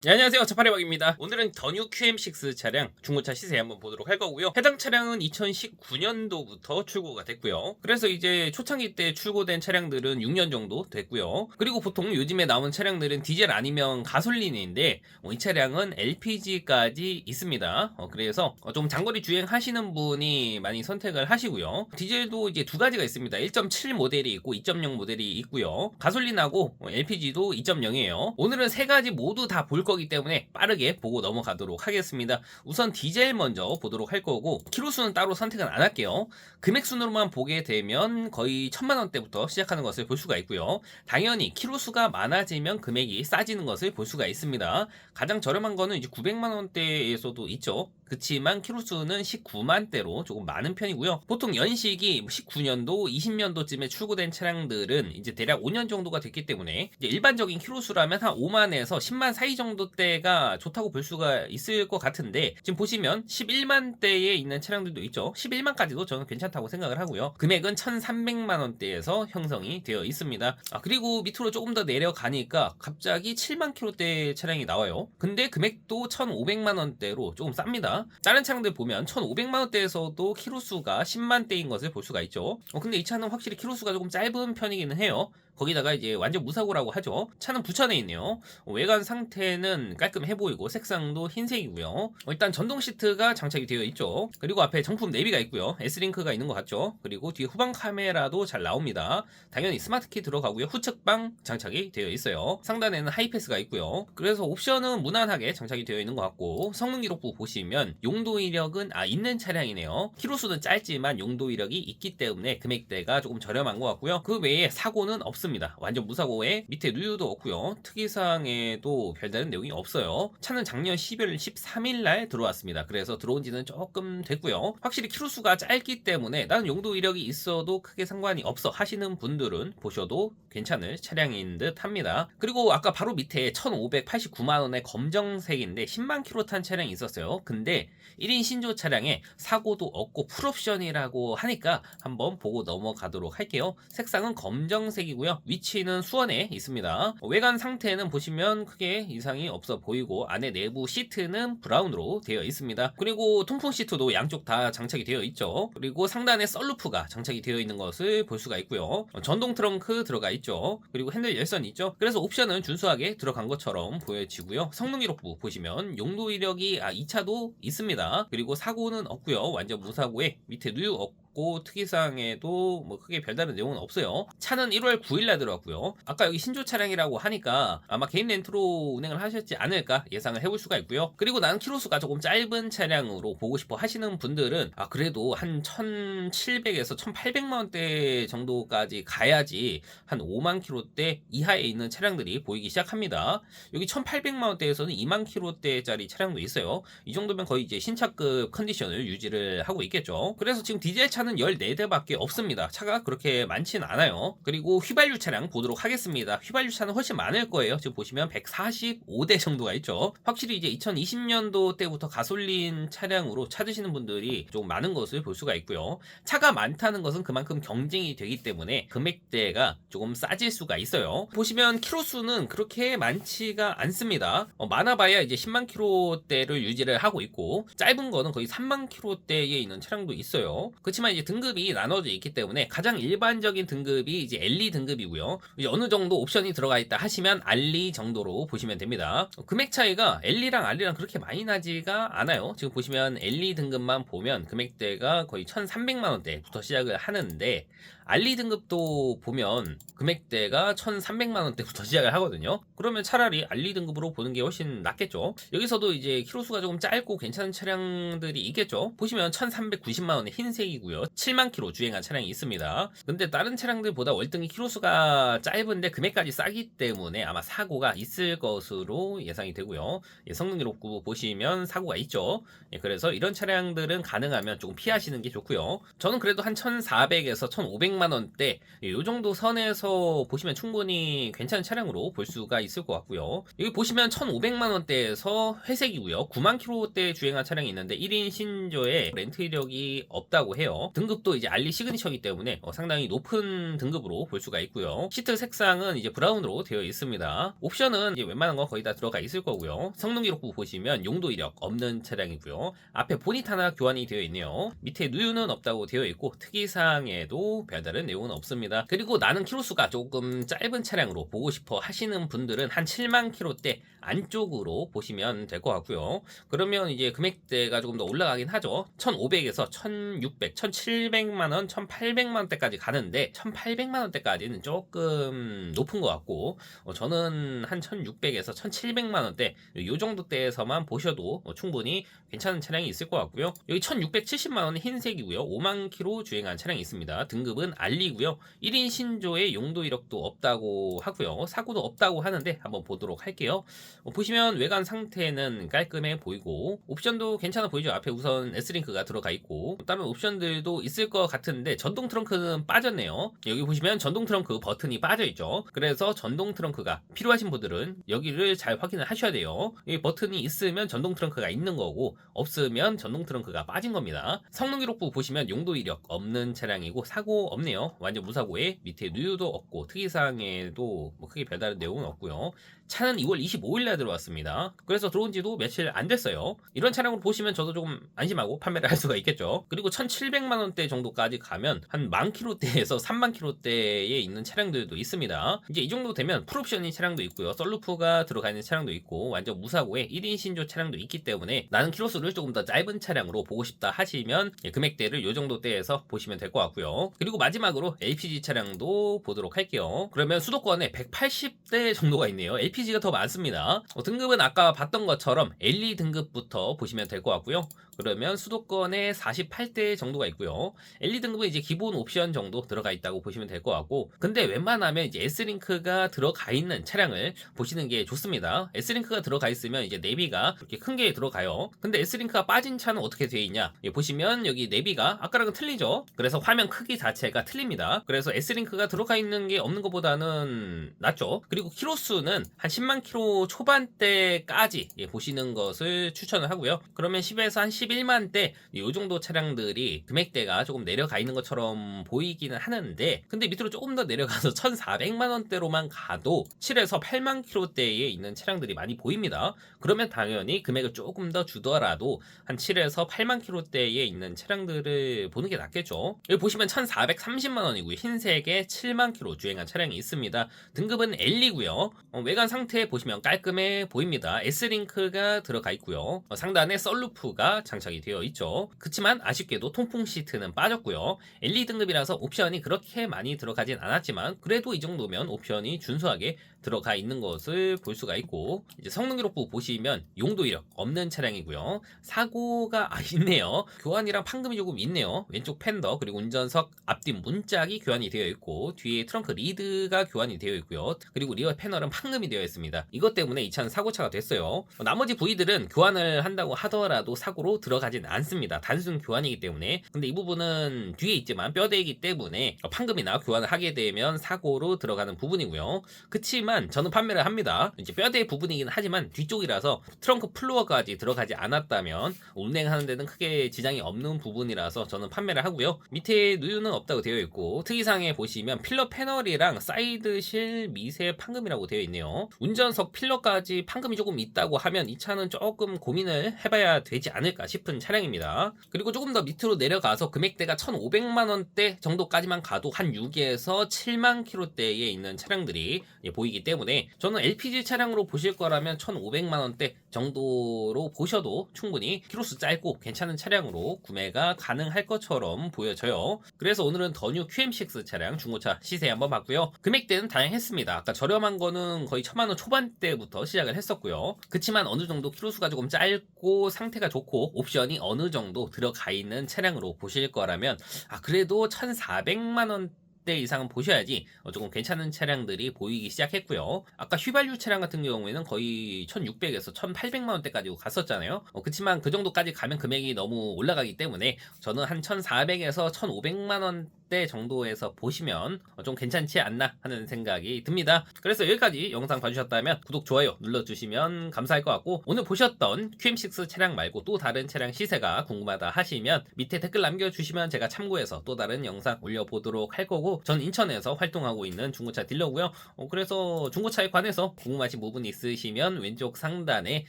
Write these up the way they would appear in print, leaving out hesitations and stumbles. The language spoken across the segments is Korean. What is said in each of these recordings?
네, 안녕하세요. 차파리박입니다. 오늘은 더 뉴 QM6 차량 중고차 시세 한번 보도록 할 거고요. 해당 차량은 2019년도부터 출고가 됐고요. 그래서 이제 초창기 때 출고된 차량들은 6년 정도 됐고요. 그리고 보통 요즘에 나온 차량들은 디젤 아니면 가솔린인데 이 차량은 LPG까지 있습니다. 그래서 좀 장거리 주행하시는 분이 많이 선택을 하시고요. 디젤도 이제 두 가지가 있습니다. 1.7 모델이 있고 2.0 모델이 있고요. 가솔린하고 LPG도 2.0이에요. 오늘은 세 가지 모두 다 볼 거기 때문에 빠르게 보고 넘어가도록 하겠습니다. 우선 디젤 먼저 보도록 할 거고 키로수는 따로 선택은 안 할게요. 금액 순으로만 보게 되면 거의 1000만원대부터 시작하는 것을 볼 수가 있고요. 당연히 키로수가 많아지면 금액이 싸지는 것을 볼 수가 있습니다. 가장 저렴한 거는 이제 900만원대에서도 있죠. 그치만 키로수는 19만대로 조금 많은 편이고요. 보통 연식이 19년도, 20년도쯤에 출고된 차량들은 이제 대략 5년 정도가 됐기 때문에 이제 일반적인 키로수라면 한 5만에서 10만 사이 정도대가 좋다고 볼 수가 있을 것 같은데 지금 보시면 11만대에 있는 차량들도 있죠. 11만까지도 저는 괜찮다고 생각을 하고요. 금액은 1300만원대에서 형성이 되어 있습니다. 그리고 밑으로 조금 더 내려가니까 갑자기 7만 킬로대 차량이 나와요. 근데 금액도 1500만원대로 조금 쌉니다. 다른 차량들 보면 1500만원대에서도 키로수가 10만대인 것을 볼 수가 있죠. 근데 이 차는 확실히 키로수가 조금 짧은 편이기는 해요. 거기다가 이제 완전 무사고라고 하죠. 차는 부천에 있네요. 외관 상태는 깔끔해 보이고 색상도 흰색이고요. 일단 전동 시트가 장착이 되어 있죠. 그리고 앞에 정품 내비가 있고요. S링크가 있는 것 같죠. 그리고 뒤에 후방 카메라도 잘 나옵니다. 당연히 스마트키 들어가고요. 후측방 장착이 되어 있어요. 상단에는 하이패스가 있고요. 그래서 옵션은 무난하게 장착이 되어 있는 것 같고 성능 기록부 보시면 용도 이력은 있는 차량이네요. 키로수는 짧지만 용도 이력이 있기 때문에 금액대가 조금 저렴한 것 같고요. 그 외에 사고는 없습니다. 완전 무사고에 밑에 누유도 없고요. 특이사항에도 별다른 내용이 없어요. 차는 작년 12월 13일 날 들어왔습니다. 그래서 들어온 지는 조금 됐고요. 확실히 키로수가 짧기 때문에 나는 용도 이력이 있어도 크게 상관이 없어 하시는 분들은 보셔도 괜찮을 차량인 듯 합니다. 그리고 아까 바로 밑에 1589만원의 검정색인데 10만 킬로 탄 차량이 있었어요. 근데 1인 신조 차량에 사고도 없고 풀옵션이라고 하니까 한번 보고 넘어가도록 할게요. 색상은 검정색이고요. 위치는 수원에 있습니다. 외관 상태는 보시면 크게 이상이 없어 보이고 안에 내부 시트는 브라운으로 되어 있습니다. 그리고 통풍 시트도 양쪽 다 장착이 되어 있죠. 그리고 상단에 썬루프가 장착이 되어 있는 것을 볼 수가 있고요. 전동 트렁크 들어가 있죠. 그리고 핸들 열선 있죠. 그래서 옵션은 준수하게 들어간 것처럼 보여지고요. 성능 기록부 보시면 용도 이력이 이 차도 있습니다. 그리고 사고는 없고요. 완전 무사고에 밑에 누유 없고 특이사항에도 뭐 크게 별다른 내용은 없어요. 차는 1월 9일날 들어왔고요. 아까 여기 신조 차량이라고 하니까 아마 개인 렌트로 운행을 하셨지 않을까 예상을 해볼 수가 있고요. 그리고 나는 키로수가 조금 짧은 차량으로 보고 싶어 하시는 분들은 그래도 한 1700에서 1800만원대 정도까지 가야지 한 5만 킬로대 이하에 있는 차량들이 보이기 시작합니다. 여기 1800만원대에서는 2만 킬로대짜리 차량도 있어요. 이 정도면 거의 이제 신차급 컨디션을 유지를 하고 있겠죠. 그래서 지금 디젤 차는 14대밖에 없습니다. 차가 그렇게 많진 않아요. 그리고 휘발유 차량 보도록 하겠습니다. 휘발유 차는 훨씬 많을 거예요. 지금 보시면 145대 정도가 있죠. 확실히 이제 2020년도 때부터 가솔린 차량으로 찾으시는 분들이 좀 많은 것을 볼 수가 있고요. 차가 많다는 것은 그만큼 경쟁이 되기 때문에 금액대가 조금 싸질 수가 있어요. 보시면 키로수는 그렇게 많지가 않습니다. 많아봐야 이제 10만 킬로대를 유지를 하고 있고 짧은 거는 거의 3만 킬로대에 있는 차량도 있어요. 그렇지만 이제 등급이 나눠져 있기 때문에 가장 일반적인 등급이 이제 엘리 등급이고요. 이제 어느 정도 옵션이 들어가 있다 하시면 알리 정도로 보시면 됩니다. 금액 차이가 엘리랑 알리랑 그렇게 많이 나지가 않아요. 지금 보시면 엘리 등급만 보면 금액대가 거의 1300만원대부터 시작을 하는데 알리 등급도 보면 금액대가 1300만원대부터 시작을 하거든요. 그러면 차라리 알리 등급으로 보는 게 훨씬 낫겠죠. 여기서도 이제 키로수가 조금 짧고 괜찮은 차량들이 있겠죠. 보시면 1390만원의 흰색이고요. 7만 킬로 주행한 차량이 있습니다. 근데 다른 차량들보다 월등히 키로수가 짧은데 금액까지 싸기 때문에 아마 사고가 있을 것으로 예상이 되고요. 성능 기록부 보시면 사고가 있죠. 그래서 이런 차량들은 가능하면 조금 피하시는 게 좋고요. 저는 그래도 한 1400에서 1500만 1,500만 원대 이 정도 선에서 보시면 충분히 괜찮은 차량으로 볼 수가 있을 것 같고요. 여기 보시면 1,500만 원대에서 회색이고요. 9만 킬로대 주행한 차량이 있는데 1인 신조에 렌트 이력이 없다고 해요. 등급도 이제 알리 시그니처이기 때문에 상당히 높은 등급으로 볼 수가 있고요. 시트 색상은 이제 브라운으로 되어 있습니다. 옵션은 이제 웬만한 거 거의 다 들어가 있을 거고요. 성능 기록부 보시면 용도 이력 없는 차량이고요. 앞에 보닛 하나 교환이 되어 있네요. 밑에 누유는 없다고 되어 있고 특이사항에도 별다른 내용은 없습니다. 그리고 나는 키로수가 조금 짧은 차량으로 보고 싶어 하시는 분들은 한 7만 킬로대 안쪽으로 보시면 될 것 같고요. 그러면 이제 금액대가 조금 더 올라가긴 하죠. 1,500에서 1,600, 1,700만 원, 1,800만 원대까지 가는데 1,800만 원대까지는 조금 높은 것 같고 저는 한 1,600에서 1,700만 원대 이 정도 대에서만 보셔도 충분히 괜찮은 차량이 있을 것 같고요. 여기 1,670만 원 흰색이고요. 5만 킬로 주행한 차량이 있습니다. 등급은 알리고요. 1인 신조에 용도 이력도 없다고 하고요. 사고도 없다고 하는데 한번 보도록 할게요. 보시면 외관 상태는 깔끔해 보이고 옵션도 괜찮아 보이죠. 앞에 우선 S링크가 들어가 있고 다른 옵션들도 있을 것 같은데 전동 트렁크는 빠졌네요. 여기 보시면 전동 트렁크 버튼이 빠져 있죠. 그래서 전동 트렁크가 필요하신 분들은 여기를 잘 확인을 하셔야 돼요. 이 버튼이 있으면 전동 트렁크가 있는 거고 없으면 전동 트렁크가 빠진 겁니다. 성능 기록부 보시면 용도 이력 없는 차량이고 사고 없네요. 완전 무사고에 밑에 누유도 없고 특이사항에도 뭐 크게 별다른 내용은 없고요. 차는 2월 25일날 들어왔습니다. 그래서 들어온 지도 며칠 안 됐어요. 이런 차량으로 보시면 저도 조금 안심하고 판매를 할 수가 있겠죠. 그리고 1,700만 원대 정도까지 가면 한 10,000km대에서 30,000km대에 있는 차량들도 있습니다. 이제 이 정도 되면 풀옵션인 차량도 있고요. 썬루프가 들어가 있는 차량도 있고 완전 무사고에 1인 신조 차량도 있기 때문에 나는 키로수를 조금 더 짧은 차량으로 보고 싶다 하시면 금액대를 이 정도 대에서 보시면 될 것 같고요. 그리고 마지막으로 LPG 차량도 보도록 할게요. 그러면 수도권에 180대 정도가 있네요. LPG가 더 많습니다. 등급은 아까 봤던 것처럼 LE 등급부터 보시면 될 것 같고요. 그러면 수도권에 48대 정도가 있고요. LE 등급은 이제 기본 옵션 정도 들어가 있다고 보시면 될 것 같고 근데 웬만하면 이제 S링크가 들어가 있는 차량을 보시는 게 좋습니다. S링크가 들어가 있으면 이제 내비가 이렇게 큰 게 들어가요. 근데 S링크가 빠진 차는 어떻게 되어 있냐? 보시면 여기 내비가 아까랑은 틀리죠? 그래서 화면 크기 자체가 틀립니다. 그래서 S링크가 들어가 있는 게 없는 것보다는 낫죠. 그리고 키로수는 한 10만 킬로 초반대까지 보시는 것을 추천을 하고요. 그러면 10에서 한 11만 대 이 정도 차량들이 금액대가 조금 내려가 있는 것처럼 보이기는 하는데 근데 밑으로 조금 더 내려가서 1,400만 원대로만 가도 7에서 8만 킬로대에 있는 차량들이 많이 보입니다. 그러면 당연히 금액을 조금 더 주더라도 한 7에서 8만 킬로대에 있는 차량들을 보는 게 낫겠죠. 여기 보시면 1,430만 원이고요. 흰색에 7만 킬로 주행한 차량이 있습니다. 등급은 L이고요. 외관 상태 보시면 깔끔해 보입니다. S링크가 들어가 있고요. 상단에 썬루프가 장착이 되어 있죠. 그치만 아쉽게도 통풍 시트는 빠졌고요. LE 등급이라서 옵션이 그렇게 많이 들어가진 않았지만 그래도 이 정도면 옵션이 준수하게 들어가 있는 것을 볼 수가 있고 이제 성능 기록부 보시면 용도 이력 없는 차량이고요. 사고가 있네요. 교환이랑 판금이 조금 있네요. 왼쪽 팬더 그리고 운전석 앞뒤 문짝이 교환이 되어 있고 뒤에 트렁크 리드가 교환이 되어 있고요. 그리고 리어 패널은 판금이 되어 있습니다. 이것 때문에 이 차는 사고차가 됐어요. 나머지 부위들은 교환을 한다고 하더라도 사고로 들어가진 않습니다. 단순 교환이기 때문에. 근데 이 부분은 뒤에 있지만 뼈대이기 때문에 판금이나 교환을 하게 되면 사고로 들어가는 부분이고요. 그치만 저는 판매를 합니다. 이제 뼈대 부분이긴 하지만 뒤쪽이라서 트렁크 플로어까지 들어가지 않았다면 운행하는 데는 크게 지장이 없는 부분이라서 저는 판매를 하고요. 밑에 누유는 없다고 되어 있고 특이사항에 보시면 필러 패널이랑 사이드실 미세 판금이라고 되어 있네요. 운전석 필러까지 판금이 조금 있다고 하면 이 차는 조금 고민을 해봐야 되지 않을까 싶은 차량입니다. 그리고 조금 더 밑으로 내려가서 금액대가 1,500만 원대 정도까지만 가도 한 6에서 7만 킬로대에 있는 차량들이 보이기 때문에 저는 LPG 차량으로 보실 거라면 1,500만 원대 정도로 보셔도 충분히 키로수 짧고 괜찮은 차량으로 구매가 가능할 것처럼 보여져요. 그래서 오늘은 더뉴 QM6 차량 중고차 시세 한번 봤고요. 금액대는 다양했습니다. 아까 저렴한 거는 거의 1,000만 원 초반대부터 시작을 했었고요. 그치만 어느 정도 키로수가 조금 짧고 상태가 좋고 옵션이 어느 정도 들어가 있는 차량으로 보실 거라면 그래도 1,400만 원 이상은 보셔야지 조금 괜찮은 차량들이 보이기 시작했고요. 아까 휘발유 차량 같은 경우에는 거의 1,600에서 1,800만 원대까지 갔었잖아요. 그치만 그 정도까지 가면 금액이 너무 올라가기 때문에 저는 한 1,400에서 1,500만 원 60대 정도에서 보시면 좀 괜찮지 않나 하는 생각이 듭니다. 그래서 여기까지 영상 봐주셨다면 구독, 좋아요 눌러주시면 감사할 것 같고, 오늘 보셨던 QM6 차량 말고 또 다른 차량 시세가 궁금하다 하시면 밑에 댓글 남겨주시면 제가 참고해서 또 다른 영상 올려보도록 할 거고, 전 인천에서 활동하고 있는 중고차 딜러고요. 그래서 중고차에 관해서 궁금하신 부분 있으시면 왼쪽 상단에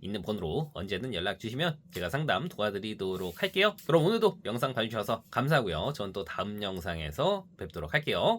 있는 번호로 언제든 연락 주시면 제가 상담 도와드리도록 할게요. 그럼 오늘도 영상 봐주셔서 감사하고요. 전 또 다음 영상에서 뵙도록 할게요.